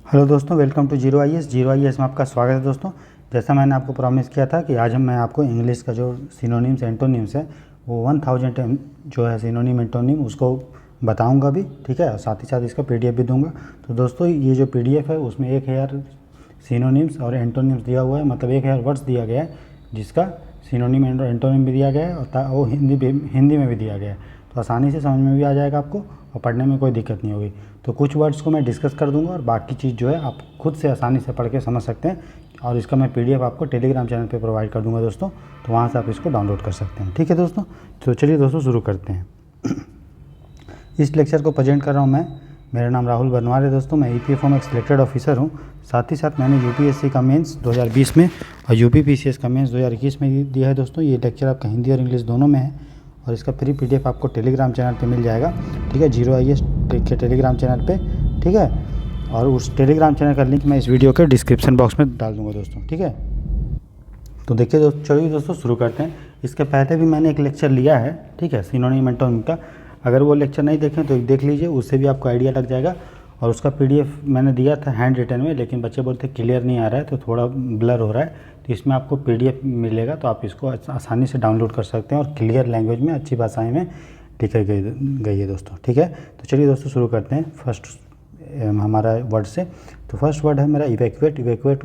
Hello दोस्तों, welcome to zero I S में आपका स्वागत है दोस्तों। जैसा मैंने आपको प्रॉमिस किया था कि आज मैं आपको इंग्लिश का जो सिनोनिम्स एंटोनिम्स है वो 1000 जो है सिनोनिम एंटोनिम उसको बताऊंगा भी, ठीक है। और साथ ही साथ इसका पीडीएफ भी दूंगा। तो दोस्तों ये जो पीडीएफ है उसमें 1000 सिनोनिम्स और एंटोनिम्स दिया हुआ है, मतलब 1000 वर्ड्स दिया गया है जिसका सिनोनिम एंड एंटोनिम भी दिया गया है और वो हिंदी में भी दिया गया है। तो आसानी से समझ में भी आ जाएगा आपको और पढ़ने में कोई दिक्कत नहीं होगी। तो कुछ वर्ड्स को मैं डिस्कस कर दूंगा और बाकी चीज़ जो है आप खुद से आसानी से पढ़ के समझ सकते हैं। और इसका मैं पीडीएफ आपको टेलीग्राम चैनल पे प्रोवाइड कर दूंगा दोस्तों, तो वहाँ से आप इसको डाउनलोड कर सकते हैं, ठीक है दोस्तों। तो चलिए दोस्तों शुरू करते हैं। इस लेक्चर को प्रेजेंट कर रहा हूँ मैं, मेरा नाम राहुल बनवार है दोस्तों। मैं ईपीएफओ में एक सिलेक्टेड ऑफिसर हूँ। साथ ही साथ मैंने यूपीएससी का मेंस 2020 में और यूपीपीसीएस का मेंस 2021 में दिया है दोस्तों। ये लेक्चर आपका हिंदी और इंग्लिश दोनों में है और इसका फ्री पीडीएफ आपको टेलीग्राम चैनल पे मिल जाएगा, ठीक है। जीरो आई एस के टेलीग्राम चैनल पे, ठीक है। और उस टेलीग्राम चैनल का लिंक मैं इस वीडियो के डिस्क्रिप्शन बॉक्स में डाल दूंगा दोस्तों, ठीक है। तो देखिए दोस्तों, चलिए दोस्तों शुरू करते हैं। इसके पहले भी मैंने एक लेक्चर लिया है, ठीक है, सिनोनिम एंटोनिम का। अगर वो लेक्चर नहीं देखें तो देख लीजिए, उससे भी आपको आइडिया लग जाएगा। और उसका पीडीएफ मैंने दिया था हैंड रिटन में, लेकिन बच्चे बोलते क्लियर नहीं आ रहा है तो थोड़ा ब्लर हो रहा है, तो इसमें आपको पीडीएफ मिलेगा। तो आप इसको आसानी से डाउनलोड कर सकते हैं और क्लियर लैंग्वेज में, अच्छी भाषाएं में लिखी गई है दोस्तों, ठीक है। तो चलिए दोस्तों शुरू करते हैं फर्स्ट हमारा वर्ड से। तो फर्स्ट वर्ड है मेरा इवैक्यूएट। इवैक्यूएट,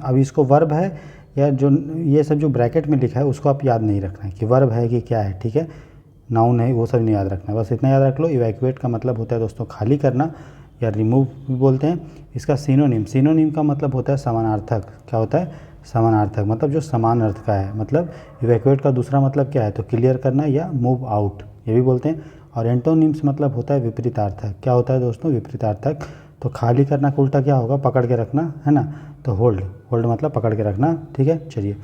अब इसको वर्ब है या जो ये सब जो ब्रैकेट में लिखा है उसको आप याद नहीं रखना है कि वर्ब है कि क्या है, ठीक है। नाउन है वो सब नहीं याद रखना है, बस इतना याद रख लो। इवैक्यूएट का मतलब होता है दोस्तों खाली करना या रिमूव भी बोलते हैं। इसका सिनोनिम, सिनोनिम का मतलब होता है समानार्थक। क्या होता है? समानार्थक, मतलब जो समान अर्थ का है। मतलब इवैक्यूएट का दूसरा मतलब क्या है? तो क्लियर करना या मूव आउट, ये भी बोलते हैं। और एंटोनिम्स मतलब होता है विपरीतार्थक। क्या होता है दोस्तों? विपरीतार्थक। तो खाली करना का उल्टा क्या होगा? पकड़ के रखना, है ना। तो होल्ड, होल्ड मतलब पकड़ के रखना, ठीक है। चलिए,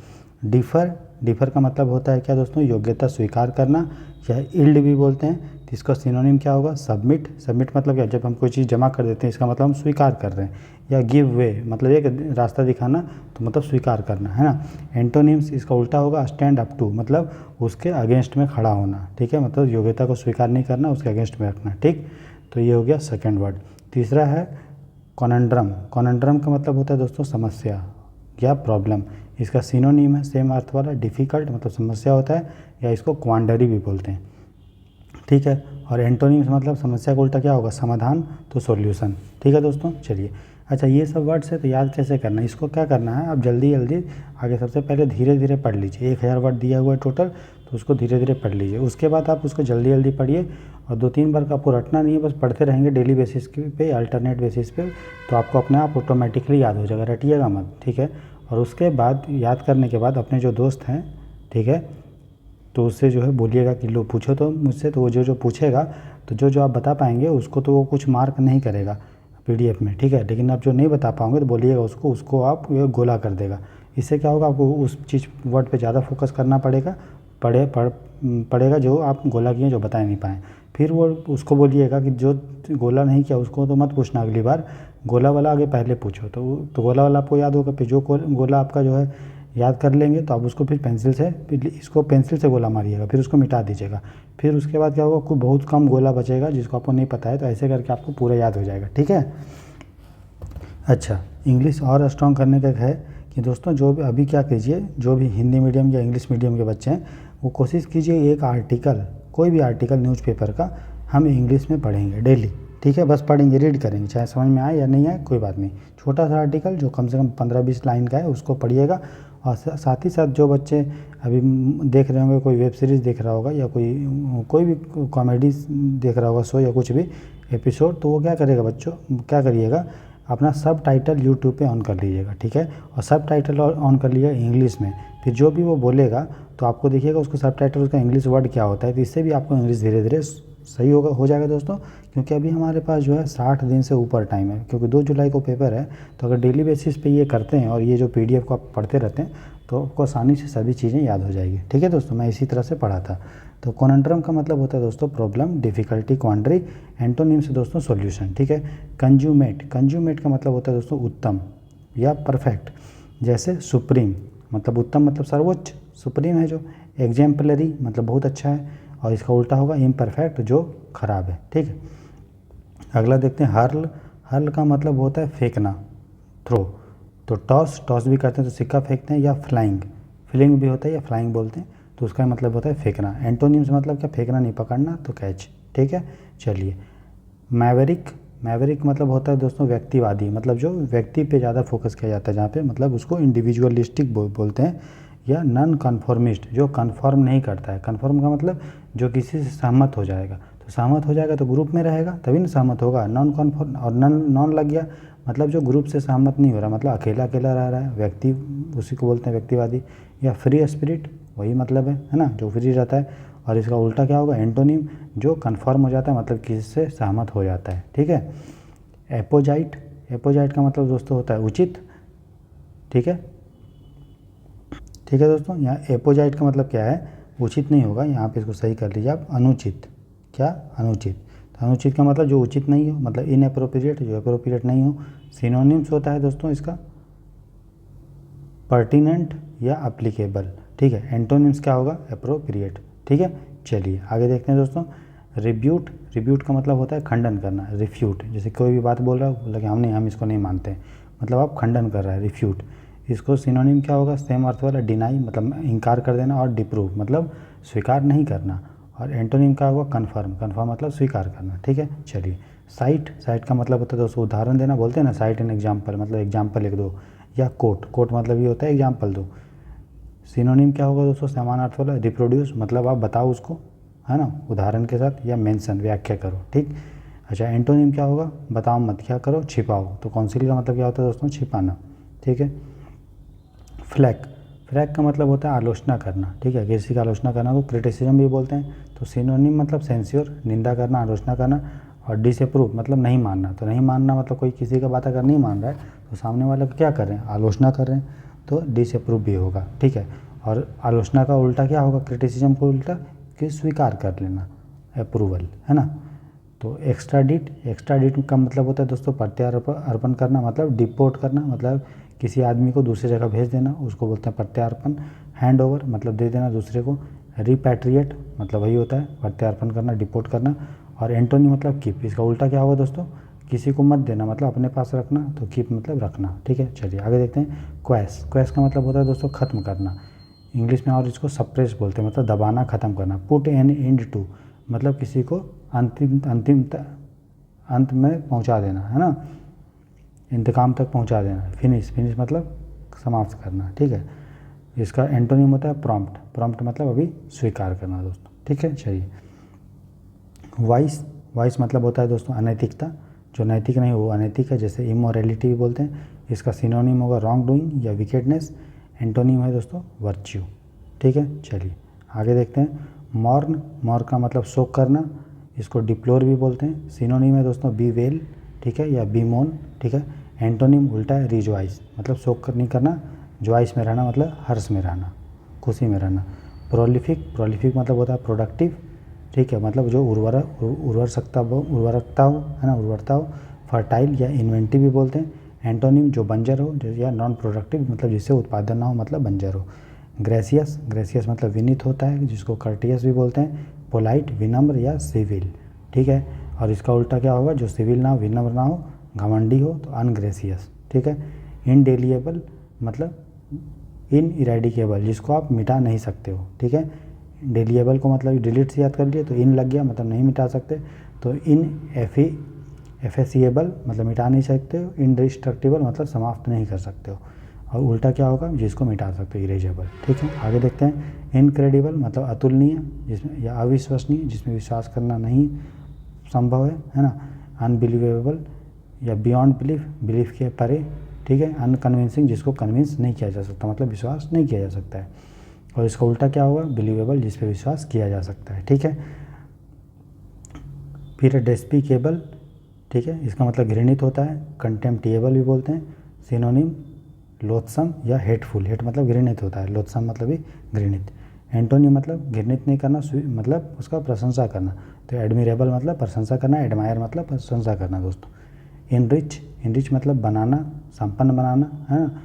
डिफर, डिफर का मतलब होता है क्या दोस्तों? योग्यता स्वीकार करना या इल्ड भी बोलते हैं। तो इसका सिनोनिम क्या होगा? सबमिट। सबमिट मतलब क्या? जब हम कोई चीज़ जमा कर देते हैं इसका मतलब हम स्वीकार कर रहे हैं। या गिव वे मतलब एक रास्ता दिखाना, तो मतलब स्वीकार करना, है ना। एंटोनिम्स इसका उल्टा होगा स्टैंड अप टू, मतलब उसके अगेंस्ट में खड़ा होना, ठीक है। मतलब योग्यता को स्वीकार नहीं करना, उसके अगेंस्ट में रखना, ठीक। तो ये हो गया सेकेंड वर्ड। तीसरा है कॉनंड्रम। कॉनंड्रम का मतलब होता है दोस्तों समस्या या प्रॉब्लम। इसका सिनोनिम है सेम अर्थ वाला, डिफ़िकल्ट मतलब समस्या होता है, या इसको क्वांडरी भी बोलते हैं, ठीक है। और एंटोनिम्स मतलब समस्या का उल्टा क्या होगा? समाधान, तो सॉल्यूशन, ठीक है दोस्तों। चलिए, अच्छा ये सब वर्ड्स है तो याद कैसे करना है? इसको क्या करना है, आप जल्दी जल्दी आगे सबसे पहले धीरे धीरे पढ़ लीजिए। 1000 वर्ड दिया हुआ है टोटल, तो उसको धीरे धीरे पढ़ लीजिए। उसके बाद आप उसको जल्दी जल्दी पढ़िए और 2-3 बार का आपको रटना नहीं है, बस पढ़ते रहेंगे डेली बेसिस पे, अल्टरनेट बेसिस पे, तो आपको अपने आप ऑटोमेटिकली याद हो जाएगा। रटिएगा मत, ठीक है। और उसके बाद याद करने के बाद अपने जो दोस्त हैं, ठीक है, तो उससे जो है बोलिएगा कि लो पूछो तो मुझसे, तो वो जो पूछेगा तो जो आप बता पाएंगे उसको तो वो कुछ मार्क नहीं करेगा पीडीएफ में, ठीक है। लेकिन आप जो नहीं बता पाओगे तो बोलिएगा उसको आप ये गोला कर देगा। इससे क्या होगा? आपको उस चीज़ वर्ड पे ज़्यादा फोकस करना पड़ेगा, पड़ेगा जो आप गोला किए, जो बता नहीं पाएँ। फिर वो उसको बोलिएगा कि जो गोला नहीं किया उसको तो मत पूछना, अगली बार गोला वाला आगे पहले पूछो। तो गोला वाला आपको याद होगा। फिर जो गोला आपका जो है याद कर लेंगे तो आप उसको फिर पेंसिल से, इसको पेंसिल से गोला मारिएगा, फिर उसको मिटा दीजिएगा। फिर उसके बाद क्या होगा? बहुत कम गोला बचेगा जिसको आपको नहीं पता है, तो ऐसे करके आपको पूरा याद हो जाएगा, ठीक है। अच्छा, इंग्लिश और स्ट्रॉन्ग करने का है कि दोस्तों जो भी अभी क्या कीजिए, जो भी हिंदी मीडियम या इंग्लिश मीडियम के बच्चे हैं वो कोशिश कीजिए एक आर्टिकल, कोई भी आर्टिकल न्यूज़पेपर का हम इंग्लिश में पढ़ेंगे डेली, ठीक है। बस पढ़ेंगे, रीड करेंगे, चाहे समझ में आए या नहीं आए कोई बात नहीं। छोटा सा आर्टिकल जो कम से कम 15-20 लाइन का है उसको पढ़िएगा। और साथ ही साथ जो बच्चे अभी देख रहे होंगे, कोई वेब सीरीज़ देख रहा होगा या कोई भी कॉमेडी देख रहा होगा शो या कुछ भी एपिसोड, तो वो क्या करेगा बच्चों, क्या करिएगा, अपना सब टाइटल यूट्यूब पे ऑन कर लीजिएगा, ठीक है। और सब टाइटल ऑन कर लीजिएगा इंग्लिश में। फिर जो भी वो बोलेगा तो आपको देखिएगा उसको सब टाइटल, उसका इंग्लिश वर्ड क्या होता है, तो इससे भी आपको इंग्लिश धीरे धीरे सही हो जाएगा दोस्तों। क्योंकि अभी हमारे पास जो है 60 दिन से ऊपर टाइम है, क्योंकि 2 जुलाई को पेपर है। तो अगर डेली बेसिस पे ये करते हैं और ये जो पीडीएफ को आप पढ़ते रहते हैं तो आपको आसानी से सभी चीज़ें याद हो जाएगी, ठीक है दोस्तों। मैं इसी तरह से पढ़ा था। तो कॉनंड्रम का मतलब होता है दोस्तों प्रॉब्लम, डिफ़िकल्टी, क्वांडरी। एंटोनिम से दोस्तों सॉल्यूशन, ठीक है। कंज्यूमेट, कंज्यूमेट का मतलब होता है दोस्तों उत्तम या परफेक्ट। जैसे सुप्रीम मतलब उत्तम, मतलब सर्वोच्च, सुप्रीम है जो। एग्जाम्पलरी मतलब बहुत अच्छा है, और इसका उल्टा होगा इम्परफेक्ट, जो खराब है, ठीक है। अगला देखते हैं हर्ल। हर्ल का मतलब होता है फेंकना, थ्रो। तो टॉस, टॉस भी करते हैं तो सिक्का फेंकते हैं, या फ्लाइंग, फ्लिंग भी होता है या फ्लाइंग बोलते हैं, तो उसका मतलब होता है फेंकना। एंटोनिम्स मतलब क्या, फेंकना नहीं, पकड़ना, तो कैच। ठीक है, चलिए। मैवरिक, मैवरिक मतलब होता है दोस्तों व्यक्तिवादी, मतलब जो व्यक्ति पे ज़्यादा फोकस किया जाता है, जहाँ पे मतलब उसको इंडिविजुअलिस्टिक बोलते हैं, या नॉन कन्फॉर्मिस्ट, जो कन्फर्म नहीं करता है। कन्फर्म का मतलब जो किसी से सहमत हो जाएगा, तो सहमत हो जाएगा तो ग्रुप में रहेगा तभी ना सहमत होगा। नॉन कन्फर्म और नॉन नॉन लग गया मतलब जो ग्रुप से सहमत नहीं हो रहा, मतलब अकेला अकेला रह रहा है, व्यक्ति, उसी को बोलते हैं व्यक्तिवादी। या फ्री स्पिरिट, वही मतलब है ना, जो फ्री रहता है। और इसका उल्टा क्या होगा, एंटोनिम, जो कन्फर्म हो जाता है, मतलब किसी से सहमत हो जाता है। ठीक है। एपोजाइट, एपोजाइट का मतलब दोस्तों होता है उचित। ठीक है, ठीक है दोस्तों, यहाँ एपोजाइट का मतलब क्या है, उचित नहीं होगा, यहाँ पे इसको सही कर लीजिए आप, अनुचित। क्या, अनुचित। तो अनुचित का मतलब जो उचित नहीं हो, मतलब इनएप्रोप्रिएट, जो एप्रोप्रिएट नहीं हो। सिनोनिम्स होता है दोस्तों इसका पर्टिनेंट या अप्लीकेबल। ठीक है, एंटोनिम्स क्या होगा, अप्रोप्रिएट। ठीक है, चलिए आगे देखते हैं दोस्तों। रिब्यूट, रिब्यूट का मतलब होता है खंडन करना, रिफ्यूट। जैसे कोई भी बात बोल रहा है, बोला कि हम इसको नहीं मानते, मतलब आप खंडन कर रहा है, रिफ्यूट। इसको सिनोनिम क्या होगा, सेम अर्थ वाला, डिनाई मतलब इनकार कर देना, और डिप्रूव मतलब स्वीकार नहीं करना। और एंटोनिम क्या होगा, कन्फर्म, कन्फर्म मतलब स्वीकार करना। ठीक है, चलिए। साइट, साइट का मतलब होता है दोस्तों उदाहरण देना, बोलते हैं ना, साइट एन एग्जाम्पल, मतलब एग्जाम्पल लिख दो। या कोट, कोट मतलब ये होता है एग्जाम्पल दो। सिनोनिम क्या होगा दोस्तों, समानार्थ वाला, रिप्रोड्यूस मतलब आप बताओ उसको, है ना, उदाहरण के साथ, या मेंशन, व्याख्या करो। ठीक। अच्छा, एंटोनिम क्या होगा, बताओ मत, क्या करो, छिपाओ। तो कॉन्सील का मतलब क्या होता है दोस्तों, छिपाना। ठीक है। फ्लैग, फ्लैग का मतलब होता है आलोचना करना। ठीक है, किसी की आलोचना करना को क्रिटिसिज्म भी बोलते हैं। तो सिनोनिम मतलब सेंस्योर, निंदा करना, आलोचना करना। और डिसअप्रूव मतलब नहीं मानना। तो नहीं मानना मतलब कोई किसी का बात अगर नहीं मान रहा है तो सामने वाले को क्या कर रहे हैं, आलोचना कर रहे हैं, तो डिसअप्रूव भी होगा। ठीक है। और आलोचना का उल्टा क्या होगा, क्रिटिसिज्म को उल्टा कि स्वीकार कर लेना, अप्रूवल, है ना। तो एक्स्ट्राडिट, एक्स्ट्राडिट का मतलब होता है दोस्तों प्रत्यार्पण करना, मतलब डिपोर्ट करना, मतलब किसी आदमी को दूसरी जगह भेज देना, उसको बोलते हैं प्रत्यार्पण। हैंड ओवर मतलब दे देना दूसरे को। रिपैट्रिएट मतलब वही होता है प्रत्यार्पण करना, डिपोर्ट करना। और एंटोनी मतलब कीप, इसका उल्टा क्या होगा दोस्तों, किसी को मत देना मतलब अपने पास रखना, तो कीप मतलब रखना। ठीक है, चलिए आगे देखते हैं। क्वैश, क्वैश का मतलब होता है दोस्तों खत्म करना, इंग्लिश में, और इसको सप्रेस बोलते हैं, मतलब दबाना, ख़त्म करना। पुट एन एंड टू मतलब किसी को अंतिम अंत में पहुंचा देना, है ना, इंतकाम तक पहुंचा देना। फिनिश, फिनिश मतलब समाप्त करना। ठीक है, इसका एंटोनिम होता है प्रॉम्प्ट, प्रॉम्प्ट मतलब अभी स्वीकार करना दोस्तों। ठीक है, चलिए। वाइस, वाइस मतलब होता है दोस्तों अनैतिकता, जो नैतिक नहीं वो अनैतिक है, जैसे इमोरलिटी भी बोलते हैं। इसका सिनोनिम होगा रॉन्ग डूइंग या विकेडनेस। एंटोनिम है दोस्तों वर्च्यू। ठीक है, चलिए आगे देखते हैं। मॉर्न, मॉर्न का मतलब शोक करना, इसको डिप्लोर भी बोलते हैं। सिनोनिम है दोस्तों बी वेल, ठीक है, या बी मोन। ठीक है, एंटोनिम उल्टा है रिजॉइस, मतलब शोक नहीं करना, जॉइस में रहना मतलब हर्ष में रहना, खुशी में रहना। प्रोलिफिक, प्रोलिफिक मतलब होता है प्रोडक्टिव। ठीक है, मतलब जो उर्वरकता हो, है ना, उर्वरता हो। फर्टाइल या इन्वेंटिव भी बोलते हैं। एंटोनिम जो बंजर हो, या नॉन प्रोडक्टिव मतलब जिससे उत्पादन ना हो, मतलब बंजर हो। ग्रेसियस, ग्रेसियस मतलब विनीत होता है, जिसको कर्टियस भी बोलते हैं। पोलाइट विनम्र या सिविल। ठीक है, और इसका उल्टा क्या होगा, जो सिविल ना हो, विनम्र ना हो, घमंडी हो, तो अनग्रेसियस। ठीक है। इनडेलिएबल मतलब इनइरेडिकेबल, जिसको आप मिटा नहीं सकते हो। ठीक है, डेलिएबल को मतलब डिलीट से याद कर लिए, तो इन लग गया मतलब नहीं मिटा सकते। तो इन एफेसिएबल मतलब मिटा नहीं सकते हो। इनडिस्ट्रक्टिबल मतलब समाप्त नहीं कर सकते हो। और उल्टा क्या होगा, जिसको मिटा सकते हो, इरेजेबल। ठीक है, आगे देखते हैं। इनक्रेडिबल मतलब अतुलनीय, जिसमें, या अविश्वसनीय, जिसमें विश्वास करना नहीं संभव है ना। अनबिलीवेबल या बियॉन्ड बिलीफ, बिलीफ के परे। ठीक है, अनकन्विंसिंग, जिसको कन्विंस नहीं किया जा सकता, मतलब विश्वास नहीं किया जा सकता है। और इसका उल्टा क्या होगा, बिलीवेबल, जिस पे विश्वास किया जा सकता है। ठीक है, फिर डेस्पिकेबल। ठीक है, इसका मतलब घृणित होता है। कंटेम्प्टिएबल भी बोलते हैं। सिनोनिम लोथसम या हेटफुल, हेट मतलब घृणित होता है, लोथसम मतलब भी घृणित। एंटोनिम मतलब घृणित नहीं करना, मतलब उसका प्रशंसा करना। तो एडमिरेबल मतलब प्रशंसा करना, एडमायर मतलब प्रशंसा करना दोस्तों। इनरिच, इनरिच मतलब बनाना, संपन्न बनाना, है ना,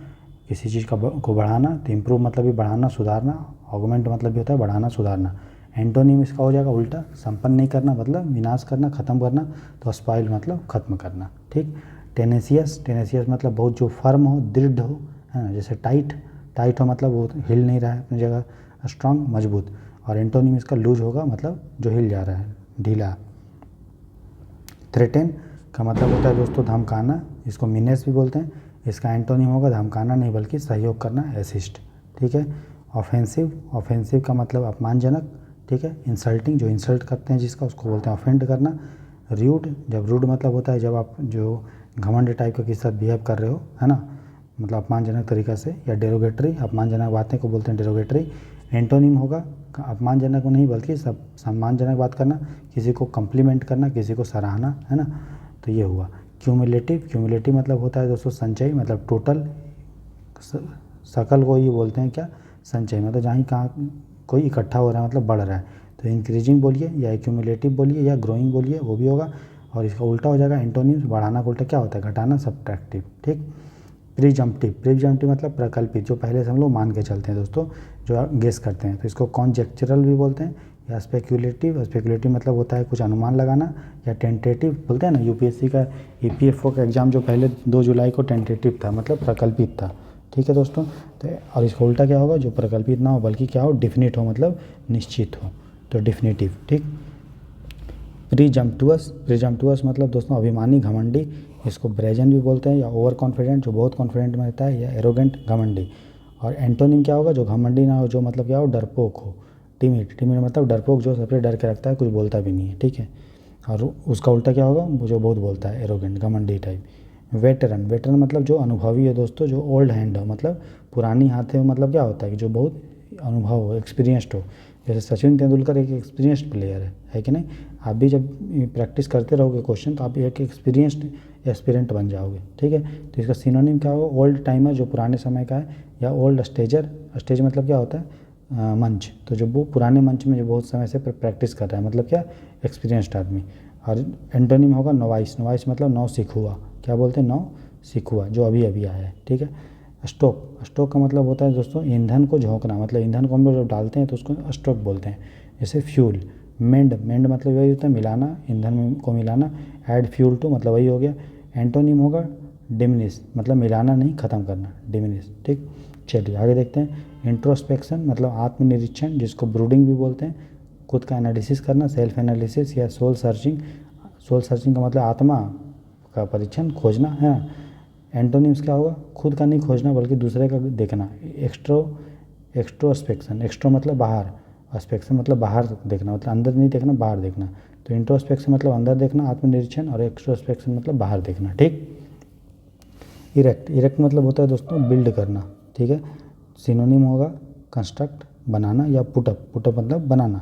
किसी चीज़ का को बढ़ाना। तो इम्प्रूव मतलब भी बढ़ाना, सुधारना। ऑगमेंट मतलब भी होता है बढ़ाना, सुधारना। एंटोनिम इसका हो जाएगा उल्टा, संपन्न नहीं करना मतलब विनाश करना, खत्म करना, तो स्पॉइल मतलब खत्म करना, ठीक। टेनेसियस, टेनेसियस मतलब बहुत जो फर्म हो, दृढ़ हो, है ना, जैसे टाइट, टाइट हो मतलब वो हिल नहीं रहा है अपनी जगह, स्ट्रांग, मजबूत। और एंटोनिम इसका लूज होगा मतलब जो हिल जा रहा है, ढीला। थ्रेटेन का मतलब होता है दोस्तों धमकाना, इसको मीनेस भी बोलते हैं। इसका एंटोनिम होगा धमकाना नहीं बल्कि सहयोग करना, असिस्ट, ठीक है। ऑफेंसिव, ऑफेंसिव का मतलब अपमानजनक, ठीक है। इंसल्टिंग, जो इंसल्ट करते हैं जिसका, उसको बोलते हैं ऑफेंड करना। रूड, जब रूड मतलब होता है जब आप जो घमंड टाइप का किसी साथ बिहेव कर रहे हो, है ना, मतलब अपमानजनक तरीक़ा से। या डेरोगेटरी, अपमानजनक बातें को बोलते हैं डेरोगेटरी। एंटोनिम होगा अपमानजनक नहीं बल्कि सब सम्मानजनक बात करना, किसी को कम्प्लीमेंट करना, किसी को सराहना, है ना, तो ये हुआ। क्यूमुलेटिव, क्यूमुलेटिव मतलब होता है दोस्तों संचय, मतलब टोटल, सकल को ये बोलते हैं क्या, संचय, मतलब जहाँ कहाँ कोई इकट्ठा हो रहा है मतलब बढ़ रहा है, तो इंक्रीजिंग बोलिए या एक्यूमुलेटिव बोलिए या ग्रोइंग बोलिए, वो भी होगा। और इसका उल्टा हो जाएगा एंटोनिम्स, बढ़ाना का उल्टा क्या होता है, घटाना, सब्ट्रैक्टिव, ठीक। प्रीजम्प्टिव, प्रीजम्प्टिव मतलब प्रकल्पित, जो पहले से हम लोग मान के चलते हैं दोस्तों, जो गेस करते हैं, तो इसको कॉन्जेक्चरल भी बोलते हैं या स्पेक्यूलेटिव। स्पेक्यूलेटिव मतलब होता है कुछ अनुमान लगाना, या टेंटेटिव बोलते हैं ना, यूपीएससी का ईपीएफओ का एग्ज़ाम जो पहले 2 जुलाई को टेंटेटिव था, मतलब प्रकल्पित था, ठीक है दोस्तों। तो और इसका उल्टा क्या होगा, जो प्रकल्पित ना हो बल्कि क्या हो, डिफिनिट हो, मतलब निश्चित हो, तो डिफिनिटिव, ठीक। प्रीजम्प्टुअस, प्रीजम्प्टुअस मतलब दोस्तों अभिमानी, घमंडी, इसको ब्रेजन भी बोलते हैं, या ओवर कॉन्फिडेंट, जो बहुत कॉन्फिडेंट में रहता है, या एरोगेंट, घमंडी। और एंटोनिम क्या होगा, जो घमंडी ना हो, जो मतलब क्या हो, डरपोक हो। टिमिड, टिमिड मतलब डरपोक, जो सबसे डर के रखता है, कुछ बोलता भी नहीं है, ठीक है। और उसका उल्टा क्या होगा, वो जो बहुत बोलता है, एरोगेंट, घमंडी टाइप। वेटरन, वेटरन मतलब जो अनुभवी है दोस्तों, जो ओल्ड हैंड हो, मतलब पुरानी हाथ है, मतलब क्या होता है कि जो बहुत अनुभव हो, एक्सपीरियंस्ड हो। जैसे सचिन तेंदुलकर एक एक्सपीरियंस्ड प्लेयर है कि नहीं। आप भी जब प्रैक्टिस करते रहोगे क्वेश्चन, तो आप एक एक्सपीरियंस्ड एस्पिरेंट बन जाओगे, ठीक है। तो इसका सिनोनिम क्या होगा, ओल्ड टाइमर, जो पुराने समय का है, या ओल्ड स्टेजर। स्टेज मतलब क्या होता है, मंच, तो जो वो पुराने मंच में जो बहुत समय से प्रैक्टिस कर रहा है, मतलब क्या, एक्सपीरियंस्ड आदमी। और एंटोनिम होगा नोवाइस, नोवाइस मतलब नौ सीखुआ, क्या बोलते हैं, नौ सीखुआ, जो अभी अभी आया है, ठीक है। स्टोक, स्टोक का मतलब होता है दोस्तों ईंधन को झोंकना, मतलब ईंधन को हम लोग जब डालते हैं तो उसको स्टोक बोलते हैं, जैसे फ्यूल। मेंड, मेंड मतलब वही होता है मिलाना, ईंधन को मिलाना। ऐड फ्यूल टू मतलब वही हो गया। एंटोनिम होगा डिमिनिश, मतलब मिलाना नहीं, ख़त्म करना, डिमिनिश, ठीक। चलिए आगे देखते हैं। इंट्रोस्पेक्शन मतलब आत्मनिरीक्षण, जिसको ब्रूडिंग भी बोलते हैं, खुद का एनालिसिस करना, सेल्फ एनालिसिस, या सोल सर्चिंग। सोल सर्चिंग का मतलब आत्मा का परीक्षण, खोजना, है ना। एंटोनिम्स क्या होगा, खुद का नहीं खोजना बल्कि दूसरे का देखना। एक्स्ट्रोस्पेक्शन, एक्स्ट्रो मतलब बाहर, स्पेक्शन मतलब बाहर देखना, मतलब अंदर नहीं देखना, बाहर देखना। तो इंट्रोस्पेक्शन मतलब अंदर देखना, आत्मनिरीक्षण, और एक्स्ट्रोस्पेक्शन मतलब बाहर देखना, ठीक। इरेक्ट, इरेक्ट मतलब होता है दोस्तों बिल्ड करना, ठीक है। सिनोनिम होगा कंस्ट्रक्ट, बनाना, या पुटअप, पुटअप मतलब बनाना।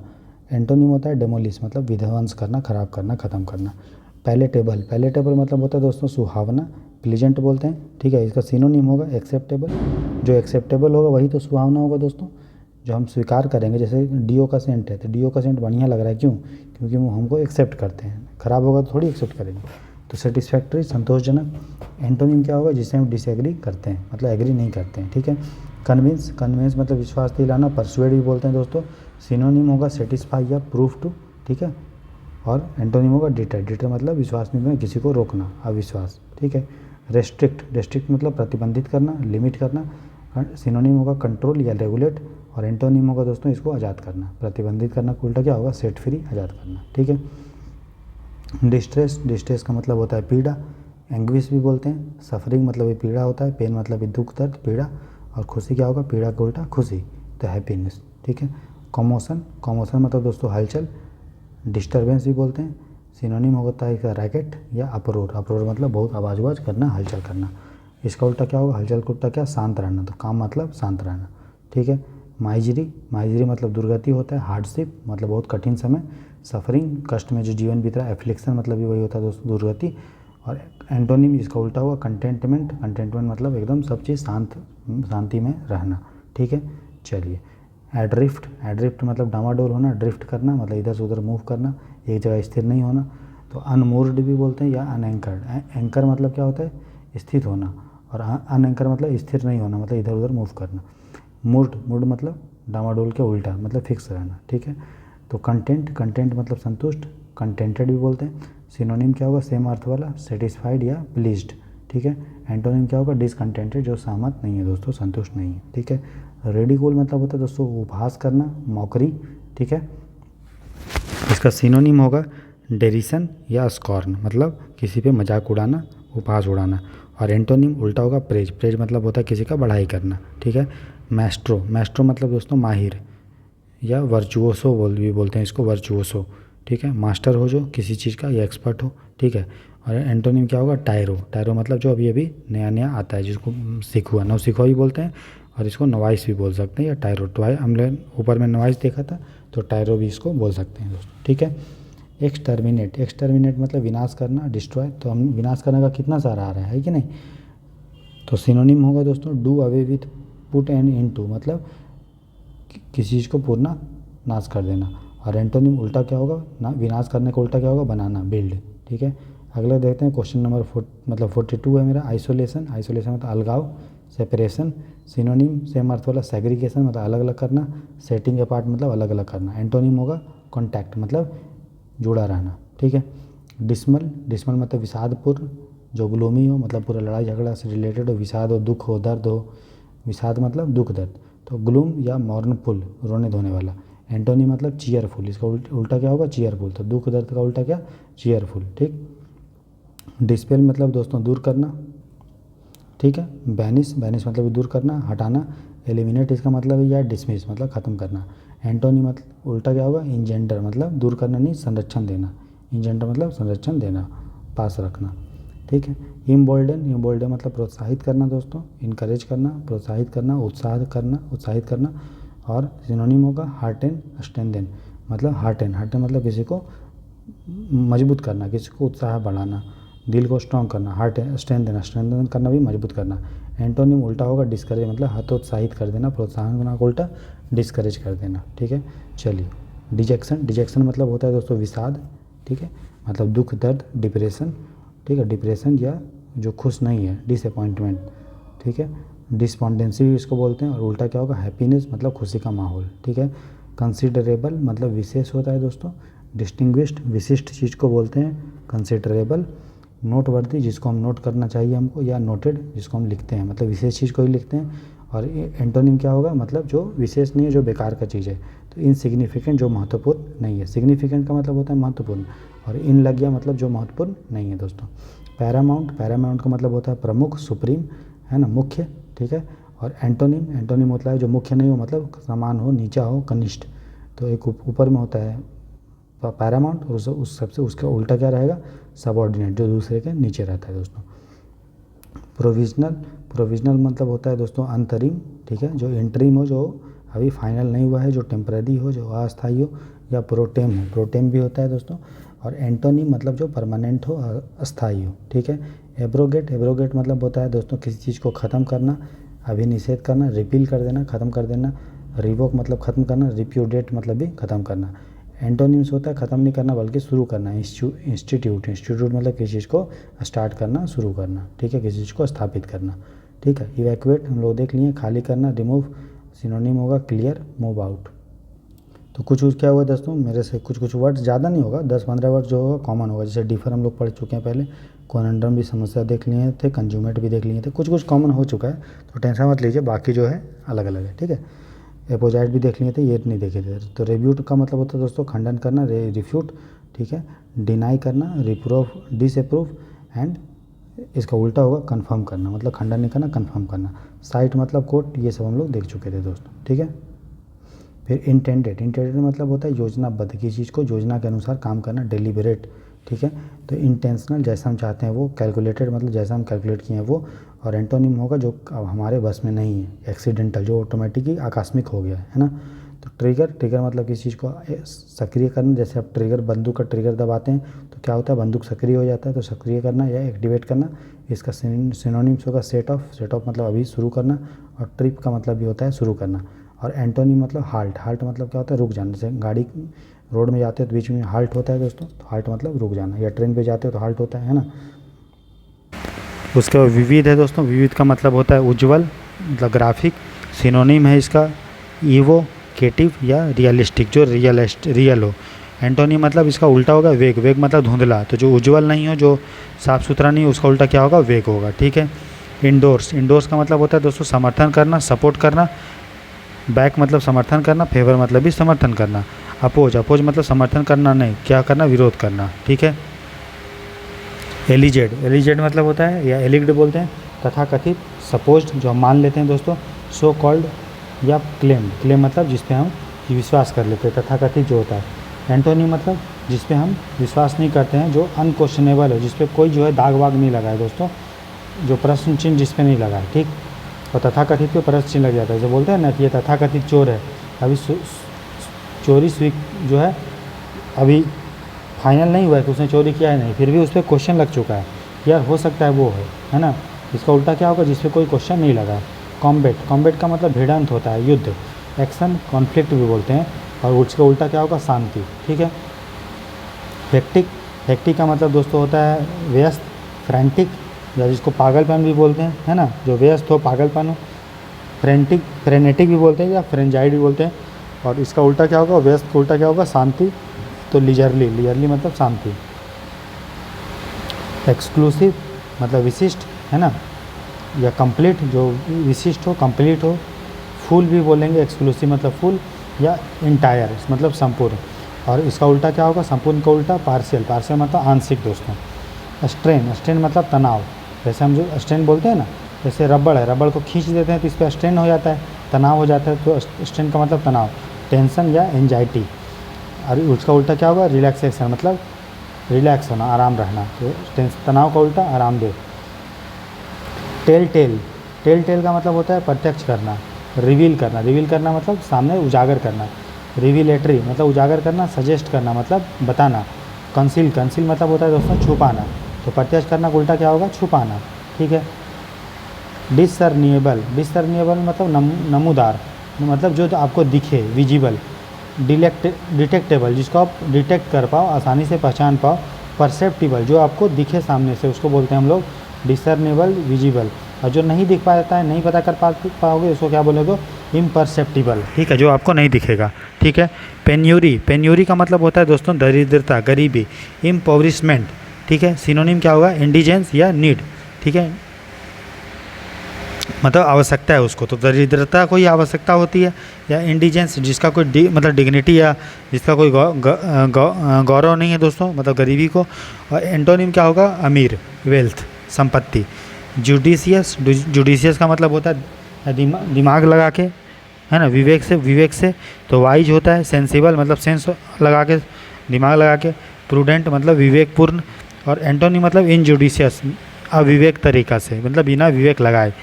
एंटोनिम होता है डेमोलिश, मतलब विध्वंस करना, खराब करना, ख़त्म करना। पैलेटेबल, पैलेटेबल मतलब होता है दोस्तों सुहावना, प्लीजेंट बोलते हैं, ठीक है। इसका सिनोनिम होगा एक्सेप्टेबल, जो एक्सेप्टेबल होगा वही तो सुहावना होगा दोस्तों, जो हम स्वीकार करेंगे। जैसे डीओ का सेंट है, तो डीओ का सेंट बढ़िया लग रहा है, क्यों, क्योंकि वो हमको एक्सेप्ट करते हैं, ख़राब होगा तो थोड़ी एक्सेप्ट करेंगे। तो सेटिस्फैक्ट्री, संतोषजनक। एंटोनिम क्या होगा, जिससे हम डिसएग्री करते हैं, मतलब एग्री नहीं करते हैं, ठीक है। कन्विंस, कन्विंस मतलब विश्वास दिलाना, परसुएड भी बोलते हैं दोस्तों। सिनोनिम होगा सेटिस्फाई या प्रूफ टू, ठीक है। और एंटोनिम होगा डिटर, डिटर मतलब विश्वास नहीं में किसी को रोकना, अविश्वास, ठीक है। रेस्ट्रिक्ट, रेस्ट्रिक्ट मतलब प्रतिबंधित करना, लिमिट करना। सिनोनिम होगा कंट्रोल या रेगुलेट। और एंटोनिम होगा दोस्तों इसको आज़ाद करना, प्रतिबंधित करना का उल्टा क्या होगा, सेट फ्री, आज़ाद करना, ठीक है। डिस्ट्रेस, डिस्ट्रेस का मतलब होता है पीड़ा, एंग्विश भी बोलते हैं। सफरिंग मतलब ये पीड़ा होता है, पेन मतलब ये दुख, दर्द, पीड़ा। और खुशी क्या होगा, पीड़ा का उल्टा खुशी, तो हैप्पीनेस, ठीक है। कॉमोशन, कॉमोशन मतलब दोस्तों हलचल, डिस्टर्बेंस भी बोलते हैं। सिनोनिम होता है इसका रैकेट या अपरोर, अपरोर मतलब बहुत आवाज़ आवाज़ करना, हलचल करना। इसका उल्टा क्या होगा, हलचल का उल्टा क्या, शांत रहना, तो काम मतलब शांत रहना, ठीक है। माइजरी, माइजरी मतलब दुर्गति होता है, हार्डशिप मतलब बहुत कठिन समय, सफरिंग कष्ट में जो जीवन बीत रहा है, एफ्लिक्शन मतलब भी वही होता है दोस्तों, दुर्गति। और एंटोनिम इसका उल्टा हुआ कंटेंटमेंट, कंटेंटमेंट मतलब एकदम सब चीज़ शांति में रहना, ठीक है। चलिए एड्रिफ्ट, एड्रिफ्ट मतलब डामाडोल होना, ड्रिफ्ट करना मतलब इधर से उधर मूव करना, एक जगह स्थिर नहीं होना। तो अनमूर्ड भी बोलते हैं या अनएंकर्ड। एंकर मतलब क्या होता है, स्थित होना, और अनएंकर मतलब स्थिर नहीं होना, मतलब इधर उधर मूव करना। मूड, मूड मतलब डामाडोल के उल्टा, मतलब फिक्स रहना, ठीक है। तो कंटेंट, कंटेंट मतलब संतुष्ट, कंटेंटेड भी बोलते हैं। सिनोनिम क्या होगा, सेम अर्थ वाला, सेटिस्फाइड या प्लीज्ड, ठीक है। एंटोनिम क्या होगा, डिसकंटेंटेड, जो सहमत नहीं है दोस्तों, संतुष्ट नहीं है, ठीक है। रेडिकुल मतलब होता है दोस्तों उपहास करना, मौकरी, ठीक है। इसका सिनोनिम होगा डेरिसन या स्कॉर्न, मतलब किसी पे मजाक उड़ाना, उपहास उड़ाना। और एंटोनिम उल्टा होगा प्रेज, प्रेज मतलब होता है किसी का बढ़ाई करना, ठीक है। मैस्ट्रो, मैस्ट्रो मतलब दोस्तों माहिर या वर्चुओसो भी बोलते हैं इसको, वर्चुओसो, ठीक है। मास्टर हो जो किसी चीज़ का या एक्सपर्ट हो, ठीक है। और एंटोनिम क्या होगा, टायरो, टायरो मतलब जो अभी अभी नया नया आता है, जिसको सीखुआ, नौ सीखुआ भी बोलते हैं, और इसको नवाइस भी बोल सकते हैं या टायरो, तो हमने ऊपर में नवाइस देखा था, तो टायरो भी इसको बोल सकते हैं दोस्तों, ठीक है। एक्सटर्मिनेट, एक्सटर्मिनेट मतलब विनाश करना, डिस्ट्रॉय, तो हम विनाश करने का कितना सारा आ रहा है कि नहीं। तो सिनोनिम होगा दोस्तों do away with, put an in to, मतलब किसी चीज़ को पूर्ण नाश कर देना। और एंटोनिम उल्टा क्या होगा, ना विनाश करने का उल्टा क्या होगा, बनाना, बिल्ड, ठीक है। अगला देखते हैं क्वेश्चन नंबर 42 है मेरा, आइसोलेशन, आइसोलेशन मतलब अलगाव, सेपरेशन। सिनोनिम सेम अर्थ वाला, सेग्रीगेशन मतलब अलग अलग करना, सेटिंग अपार्ट मतलब अलग अलग करना। एंटोनिम होगा कॉन्टैक्ट मतलब जुड़ा रहना, ठीक है। डिस्मल, डिस्मल मतलब विषादपूर्ण, जो ग्लोमी हो, मतलब पूरा लड़ाई झगड़ा से रिलेटेड हो, विषाद हो, दुख हो, दर्द हो, विषाद मतलब दुख दर्द, तो ग्लूम या मॉर्नफुल, रोने धोने वाला। एंटोनी मतलब चीयरफुल, इसका उल्टा क्या होगा, चीयरफुल, तो दुख दर्द का उल्टा क्या, चीयरफुल, ठीक। डिस्पेल मतलब दोस्तों दूर करना, ठीक है। बैनिश, बैनिश मतलब दूर करना, हटाना। एलिमिनेट इसका मतलब है या डिसमिस मतलब ख़त्म करना। एंटोनी मतलब उल्टा क्या होगा, इंजेंडर मतलब दूर करना नहीं, संरक्षण देना, इंजेंडर मतलब संरक्षण देना, पास रखना, ठीक है। इम्बोल्डन, इम्बोल्डन मतलब प्रोत्साहित करना दोस्तों, इनकरेज करना, प्रोत्साहित करना, उत्साह करना, उत्साहित करना। और सिनोनिम होगा हार्टेन, स्ट्रेंथन, मतलब हार्टेन, हार्टेन मतलब किसी को मजबूत करना, किसी को उत्साह बढ़ाना, दिल को स्ट्रॉन्ग करना, हार्ट स्ट्रेंथन, स्ट्रेंथन करना भी मजबूत करना। एंटोनिम उल्टा होगा डिस्करेज, मतलब हतोत्साहित कर देना, प्रोत्साहन करना का उल्टा डिस्करेज कर देना, ठीक है। चलिए डिजेक्शन, डिजेक्शन मतलब होता है दोस्तों विषाद, ठीक है, मतलब दुख दर्द, डिप्रेशन, ठीक है। डिप्रेशन या जो खुश नहीं है, डिसअपॉइंटमेंट, ठीक है। डिस्पॉन्डेंसी भी इसको बोलते हैं, और उल्टा क्या होगा, हैप्पीनेस मतलब खुशी का माहौल, ठीक है। कंसिडरेबल मतलब विशेष होता है दोस्तों। डिस्टिंग्विश्ड, विशिष्ट चीज़ को बोलते हैं कंसिडरेबल। नोटवर्दी, जिसको हम नोट करना चाहिए हमको, या नोटेड, जिसको हम लिखते हैं, मतलब विशेष चीज़ को ही लिखते हैं। और एंटोनिम क्या होगा, मतलब जो विशेष नहीं है, जो बेकार का चीज़ है। तो इनसिग्निफिकेंट, जो महत्वपूर्ण नहीं है, सिग्निफिकेंट का मतलब होता है महत्वपूर्ण, और इन लग गया मतलब जो महत्वपूर्ण नहीं है दोस्तों। पैरामाउंट, पैरामाउंट का मतलब होता है प्रमुख, सुप्रीम, है ना, मुख्य, ठीक है। और एंटोनिम, एंटोनिम होता है जो मुख्य नहीं हो, मतलब समान हो, नीचा हो, कनिष्ठ। तो एक ऊपर में होता है पैरामाउंट, और उस सबसे उसका उल्टा क्या रहेगा, सबऑर्डिनेट, जो दूसरे के नीचे रहता है दोस्तों। प्रोविजनल, प्रोविजनल मतलब होता है दोस्तों अंतरिम, ठीक है, जो इंटरिम हो, जो अभी फाइनल नहीं हुआ है, जो टेम्परेरी हो, जो अस्थायी हो, या प्रोटेम हो, प्रोटेम भी होता है दोस्तों। और एंटोनिम मतलब जो परमानेंट हो, अस्थायी हो, ठीक है। एब्रोगेट, एब्रोगेट मतलब होता है दोस्तों किसी चीज़ को ख़त्म करना, अभिनिषेध करना, रिपील कर देना, ख़त्म कर देना। रिवोक मतलब ख़त्म करना, रिप्यूडेट मतलब भी ख़त्म करना। एंटोनिम्स होता है ख़त्म नहीं करना बल्कि शुरू करना। इंस्टीट्यूट, इंस्टीट्यूट मतलब किसी चीज़ को स्टार्ट करना, शुरू करना, ठीक है, किसी चीज़ को स्थापित करना, ठीक है। इवैक्यूएट हम लोग देख लिए, खाली करना, रिमूव। सिनोनिम होगा क्लियर, मूव आउट। तो कुछ क्या हुआ दोस्तों, मेरे से कुछ वर्ड्स ज़्यादा नहीं होगा, 10-15 वर्ड जो होगा कॉमन होगा। जैसे डिफर हम लोग पढ़ चुके हैं पहले, कॉनंड्रम भी समस्या देख लिए थे, कंज्यूमेट भी देख लिए थे, कुछ कॉमन हो चुका है, तो टेंशन मत लीजिए, बाकी जो है अलग अलग है, ठीक है। एपोजाइट भी देख लिए थे, ये नहीं देखे थे। तो रिव्यूट का मतलब होता है दोस्तों खंडन करना, रिफ्यूट, ठीक है। डिनाई करना, रिप्रूव, डिसअप्रूव। एंड इसका उल्टा होगा कन्फर्म करना, मतलब खंडन नहीं करना, कन्फर्म करना। साइट मतलब कोट, ये सब हम लोग देख चुके थे दोस्तों, ठीक है। फिर इंटेंडेड, इंटेंडेड मतलब होता है योजनाबद्ध, किसी चीज़ को योजना के अनुसार काम करना, डेलिबरेट, ठीक है। तो इंटेंशनल, जैसा हम चाहते हैं वो। कैलकुलेटेड मतलब जैसा हम कैलकुलेट किए हैं वो। और एंटोनिम होगा जो अब हमारे बस में नहीं है। एक्सीडेंटल, जो ऑटोमेटिकली आकस्मिक हो गया है ना। तो ट्रिगर, ट्रिगर मतलब किसी चीज़ को सक्रिय करना, जैसे आप ट्रिगर, बंदूक का ट्रिगर दबाते हैं तो क्या होता है, बंदूक सक्रिय हो जाता है, तो सक्रिय करना या एक्टिवेट करना। इसका सिनोनिम्स होगा सेट ऑफ, सेट ऑफ मतलब अभी शुरू करना। और ट्रिप का मतलब भी होता है शुरू करना। और एंटोनिम मतलब हाल्ट, हाल्ट मतलब क्या होता है, रुक जाना। जैसे गाड़ी रोड में जाते हो तो बीच में हाल्ट होता है दोस्तों, तो हाल्ट मतलब रुक जाना। या ट्रेन पे जाते हो तो हाल्ट होता है ना। उसके बाद विविध है दोस्तों, विविध का मतलब होता है उज्ज्वल, मतलब ग्राफिक। सिनोनिम है इसका ईवो, कम्युनिकेटिव या रियलिस्टिक, जो रियल हो। एंटोनिम मतलब इसका उल्टा होगा वेग, वेग मतलब धुंधला, तो जो उज्जवल नहीं हो, जो साफ़ सुथरा नहीं हो, उसका उल्टा क्या होगा, वेग होगा, ठीक है। इंडोर्स, इंडोर्स का मतलब होता है दोस्तों समर्थन करना, सपोर्ट करना। बैक मतलब समर्थन करना, फेवर मतलब भी समर्थन करना। अपोज, अपोज मतलब समर्थन करना नहीं, क्या करना, विरोध करना, ठीक है। एलिजेड, एलिजेड मतलब होता है या एलिग्ड बोलते हैं तथा कथित, सपोज्ड जो हम मान लेते हैं दोस्तों, सो कॉल्ड या क्लेम, क्लेम मतलब जिस पे हम विश्वास कर लेते हैं, तथा कथित जो होता है। एंटोनिम मतलब जिस पे हम विश्वास नहीं करते हैं, जो अनक्वेश्चनेबल है, जिस पे कोई जो है दाग वाग नहीं लगा है दोस्तों, जो प्रश्न चिन्ह जिस पे नहीं लगा है, ठीक। और तथा कथित पे प्रश्न चिन्ह लग जाता है, जो बोलते हैं ना कि ये तथा कथित चोर है, अभी चोरी जो है अभी फाइनल नहीं हुआ है कि उसने चोरी किया है नहीं, फिर भी उस पर क्वेश्चन लग चुका है, यार हो सकता है वो है ना। इसका उल्टा क्या होगा, जिस पे कोई क्वेश्चन नहीं लगा है। कॉम्बैट, कॉम्बैट का मतलब भिड़ंत होता है, युद्ध। एक्शन, कॉन्फ्लिक्ट भी बोलते हैं, और उसका उल्टा क्या होगा, शांति, ठीक है। हेक्टिक, हेक्टिक का मतलब दोस्तों होता है व्यस्त, फ्रैंटिक या जिसको पागलपन भी बोलते हैं, है ना, जो व्यस्त हो, पागलपन हो। फ्रेंटिक, फ्रेनेटिक भी बोलते हैं या फ्रेंजाइड भी बोलते हैं, और इसका उल्टा क्या होगा, व्यस्त का उल्टा क्या होगा, शांति, तो लीजरली, लीजरली मतलब शांति। एक्सक्लूसिव मतलब विशिष्ट, है ना, या कंप्लीट जो विशिष्ट हो, कंप्लीट हो। फुल भी बोलेंगे, एक्सक्लूसिव मतलब फुल, या इंटायर मतलब संपूर्ण, और इसका उल्टा क्या होगा, संपूर्ण का उल्टा पार्शियल, पार्शियल मतलब आंशिक दोस्तों। स्ट्रेन, स्ट्रेन मतलब तनाव, जैसे हम जो स्ट्रेन बोलते हैं ना, जैसे रबड़ है, रबड़ को खींच देते हैं तो इस पर स्ट्रेन हो जाता है, तनाव हो जाता है, तो स्ट्रेन का मतलब तनाव। टेंशन या एंजाइटी, और उसका उल्टा क्या होगा, रिलैक्सेशन मतलब रिलैक्स होना, आराम रहना, तो तनाव का उल्टा आरामदेह। टेल टेल, टेल टेल का मतलब होता है प्रत्यक्ष करना, रिवील करना, रिवील करना मतलब सामने उजागर करना। रिवीलेटरी मतलब उजागर करना, सजेस्ट करना मतलब बताना। कंसील, कंसील मतलब होता है दोस्तों छुपाना, तो प्रत्यक्ष करना का उल्टा क्या होगा, छुपाना, ठीक है। डिसर्निएबल, डिसर्निएबल मतलब नमूदार, मतलब जो आपको दिखे, विजिबल। डिटेक्टेबल जिसको आप डिटेक्ट कर पाओ, आसानी से पहचान पाओ। परसेप्टिबल जो आपको दिखे सामने से, उसको बोलते हैं हम लोग डिसर्नेबल, विजिबल। और जो नहीं दिख पाता है, नहीं पता कर पाओगे, उसको क्या बोलोगे, इम्परसेप्टिबल, ठीक है, जो आपको नहीं दिखेगा, ठीक है। पेन्यूरी, पेन्यूरी का मतलब होता है दोस्तों दरिद्रता, गरीबी। इम्पोवरिशमेंट, ठीक है, सिनोनिम क्या होगा, इंडिजेंस या नीड, ठीक है, मतलब आवश्यकता है उसको, तो दरिद्रता को ही आवश्यकता होती है, या इंडिजेंस जिसका कोई मतलब डिग्निटी या जिसका कोई गौरव नहीं है दोस्तों, मतलब गरीबी को। और एंटोनिम क्या होगा, अमीर, वेल्थ, संपत्ति। जुडिशियस, जुडिशियस का मतलब होता है दिमाग लगा के, है ना, विवेक से, विवेक से। तो वाइज होता है, सेंसिबल मतलब सेंस लगा के, दिमाग लगा के। प्रूडेंट मतलब विवेकपूर्ण, और एंटोनिम मतलब इनजुडिशियस, अविवेक तरीका से, मतलब बिना विवेक लगाए।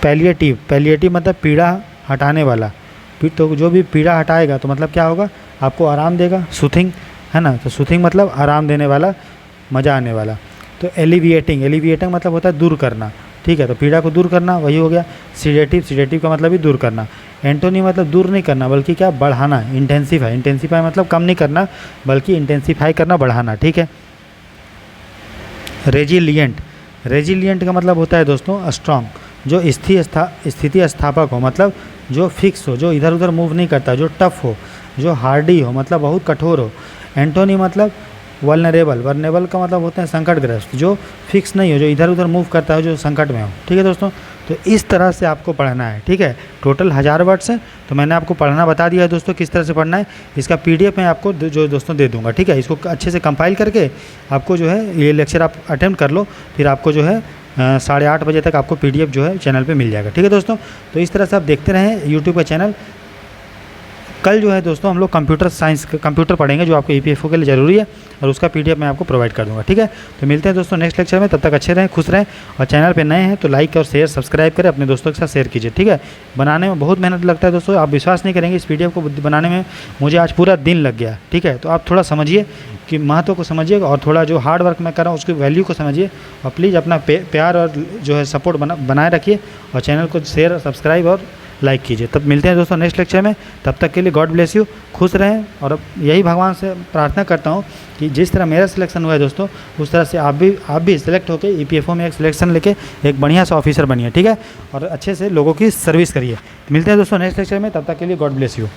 पैलिएटिव, पैलिएटिव मतलब पीड़ा हटाने वाला, तो जो भी पीड़ा हटाएगा तो मतलब क्या होगा, आपको आराम देगा, सूथिंग, है ना, तो सूथिंग मतलब आराम देने वाला, मज़ा आने वाला। तो एलिविएटिंग, एलिविएटिंग मतलब होता है दूर करना, ठीक है, तो पीड़ा को दूर करना वही हो गया। सीडेटिव, सीडेटिव का मतलब भी दूर करना। एंटोनी मतलब दूर नहीं करना बल्कि क्या, बढ़ाना, इंटेंसीफाई, इंटेंसीफाई मतलब कम नहीं करना बल्कि इंटेंसीफाई करना, बढ़ाना, ठीक है। रेजिलिएंट, रेजिलिएंट का मतलब होता है दोस्तों स्ट्रॉन्ग, जो स्थिति स्थापक हो, मतलब जो फिक्स हो, जो इधर उधर मूव नहीं करता, जो टफ हो, जो हार्डी हो, मतलब बहुत कठोर हो। एंटोनी मतलब वल्नरेबल, वल्नरेबल का मतलब होता है संकटग्रस्त, जो फिक्स नहीं हो, जो इधर उधर मूव करता है, जो संकट में हो, ठीक है दोस्तों। तो इस तरह से आपको पढ़ना है, ठीक है। टोटल 1000 वर्ड्स है, तो मैंने आपको पढ़ना बता दिया है दोस्तों, किस तरह से पढ़ना है। इसका PDF मैं आपको जो दोस्तों दे दूंगा, ठीक है। इसको अच्छे से कंपाइल करके आपको जो है ये लेक्चर आप अटेम्प्ट कर लो, फिर आपको जो है 8:30 बजे तक आपको PDF जो है चैनल पे मिल जाएगा, ठीक है दोस्तों। तो इस तरह से आप देखते रहें यूट्यूब का चैनल। कल जो है दोस्तों हम लोग कंप्यूटर साइंस, कंप्यूटर पढ़ेंगे, जो आपको EPFO के लिए ज़रूरी है, और उसका PDF मैं आपको प्रोवाइड कर दूंगा, ठीक है। तो मिलते हैं दोस्तों नेक्स्ट लेक्चर में, तब तक अच्छे रहें, खुश रहें, और चैनल पे नए हैं तो लाइक और शेयर, सब्सक्राइब करें, अपने दोस्तों के साथ शेयर कीजिए, ठीक है। बनाने में बहुत मेहनत लगता है दोस्तों, आप विश्वास नहीं करेंगे, इस PDF को बनाने में मुझे आज पूरा दिन लग गया, ठीक है। तो आप थोड़ा समझिए कि महत्व को समझिए, और थोड़ा जो हार्ड वर्क मैं कर रहा हूँ उसकी वैल्यू को समझिए, और प्लीज़ अपना प्यार और जो है सपोर्ट बनाए रखिए, और चैनल को शेयर, सब्सक्राइब और लाइक कीजिए। तब मिलते हैं दोस्तों नेक्स्ट लेक्चर में, तब तक के लिए गॉड ब्लेस यू, खुश रहें। और यही भगवान से प्रार्थना करता हूँ कि जिस तरह मेरा सिलेक्शन हुआ है दोस्तों, उस तरह से आप भी सिलेक्ट होकर EPFO में एक सिलेक्शन लेके एक बढ़िया सा ऑफिसर बनिए, ठीक है, और अच्छे से लोगों की सर्विस करिए। मिलते हैं दोस्तों नेक्स्ट लेक्चर में, तब तक के लिए गॉड ब्लेस यू।